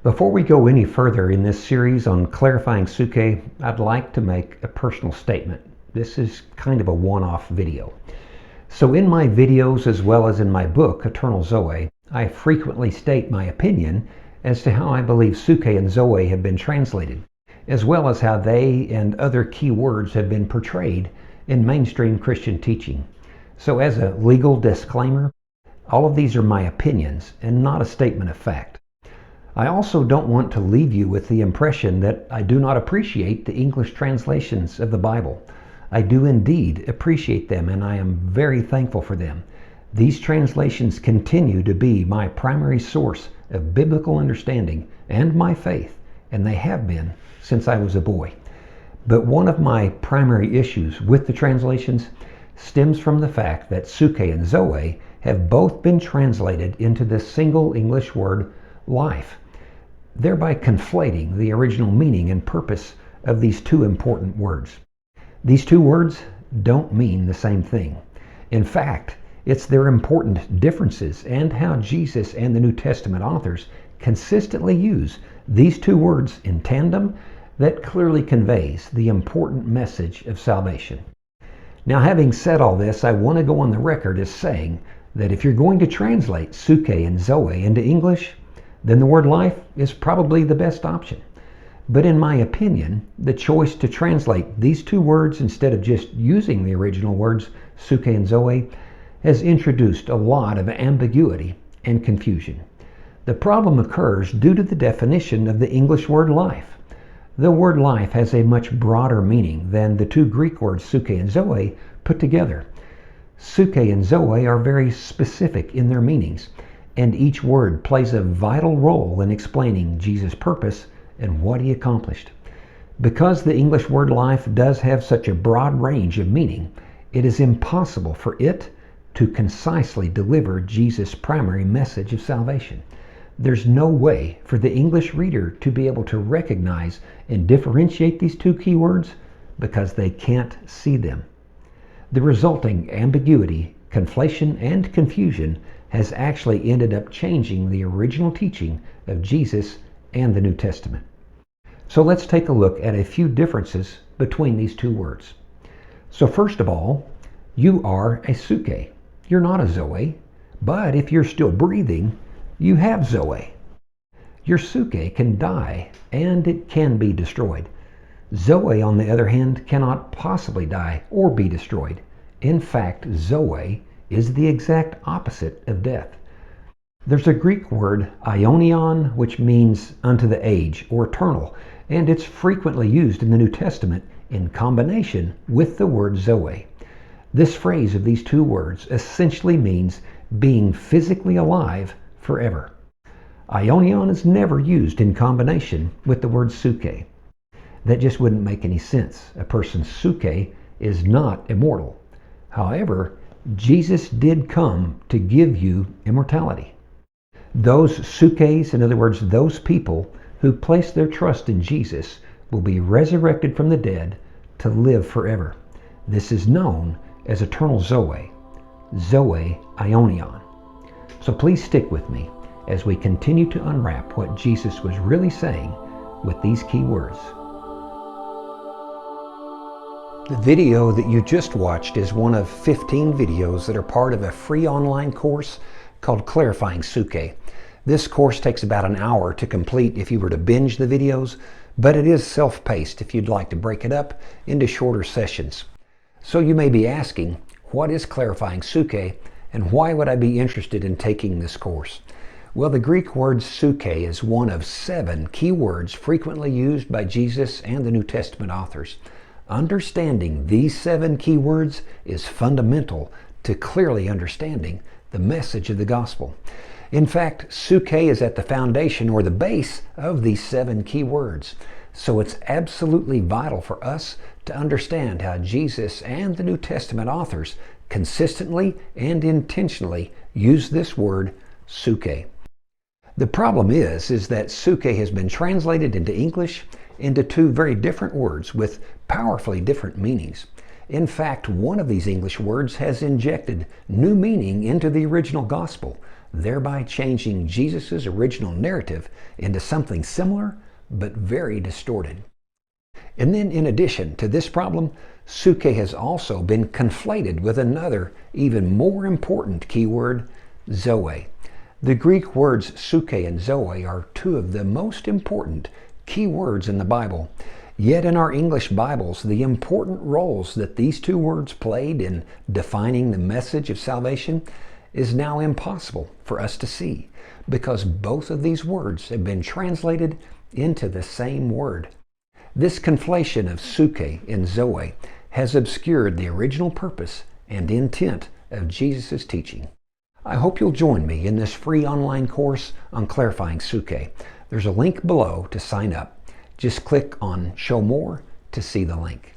Before we go any further in this series on clarifying suke, I'd like to make a personal statement. This is kind of a one-off video. So in my videos as well as in my book, Eternal Zoe, I frequently state my opinion as to how I believe suke and zoe have been translated, as well as how they and other key words have been portrayed in mainstream Christian teaching. So as a legal disclaimer, all of these are my opinions and not a statement of fact. I also don't want to leave you with the impression that I do not appreciate the English translations of the Bible. I do indeed appreciate them, and I am very thankful for them. These translations continue to be my primary source of biblical understanding and my faith, and they have been since I was a boy. But one of my primary issues with the translations stems from the fact that suke and zoe have both been translated into the single English word life, thereby conflating the original meaning and purpose of these two important words. These two words don't mean the same thing. In fact, it's their important differences and how Jesus and the New Testament authors consistently use these two words in tandem that clearly conveys the important message of salvation. Now, having said all this, I want to go on the record as saying that if you're going to translate suke and zoe into English, then the word life is probably the best option. But in my opinion, the choice to translate these two words instead of just using the original words, suke and zoe, has introduced a lot of ambiguity and confusion. The problem occurs due to the definition of the English word life. The word life has a much broader meaning than the two Greek words suke and zoe put together. Suke and zoe are very specific in their meanings, and each word plays a vital role in explaining Jesus' purpose and what he accomplished. Because the English word life does have such a broad range of meaning, it is impossible for it to concisely deliver Jesus' primary message of salvation. There's no way for the English reader to be able to recognize and differentiate these two key words because they can't see them. The resulting ambiguity, conflation, and confusion has actually ended up changing the original teaching of Jesus and the New Testament. So let's take a look at a few differences between these two words. So first of all, you are a suke. You're not a zoe, but if you're still breathing, you have zoe. Your suke can die and it can be destroyed. Zoe, on the other hand, cannot possibly die or be destroyed. In fact, zoe is the exact opposite of death. There's a Greek word, aionion, which means unto the age or eternal, and it's frequently used in the New Testament in combination with the word zoe. This phrase of these two words essentially means being physically alive forever. Aionion is never used in combination with the word suke. That just wouldn't make any sense. A person's suke is not immortal. However, Jesus did come to give you immortality. Those sukes, in other words, those people who place their trust in Jesus, will be resurrected from the dead to live forever. This is known as eternal zoe, zoe aionion. So please stick with me as we continue to unwrap what Jesus was really saying with these key words. The video that you just watched is one of 15 videos that are part of a free online course called Clarifying Suke. This course takes about an hour to complete if you were to binge the videos, but it is self-paced if you'd like to break it up into shorter sessions. So you may be asking, what is Clarifying Suke and why would I be interested in taking this course? Well, the Greek word suke is one of 7 key words frequently used by Jesus and the New Testament authors. Understanding these 7 key words is fundamental to clearly understanding the message of the gospel. In fact, suke is at the foundation or the base of these 7 key words. So it's absolutely vital for us to understand how Jesus and the New Testament authors consistently and intentionally use this word suke. The problem is that suke has been translated into English into 2 very different words with powerfully different meanings. In fact, one of these English words has injected new meaning into the original gospel, thereby changing Jesus' original narrative into something similar but very distorted. And then in addition to this problem, suke has also been conflated with another, even more important keyword, zoe. The Greek words suke and zoe are two of the most important key words in the Bible. Yet in our English Bibles, the important roles that these two words played in defining the message of salvation is now impossible for us to see, because both of these words have been translated into the same word. This conflation of suke and zoe has obscured the original purpose and intent of Jesus' teaching. I hope you'll join me in this free online course on clarifying suke. There's a link below to sign up. Just click on Show More to see the link.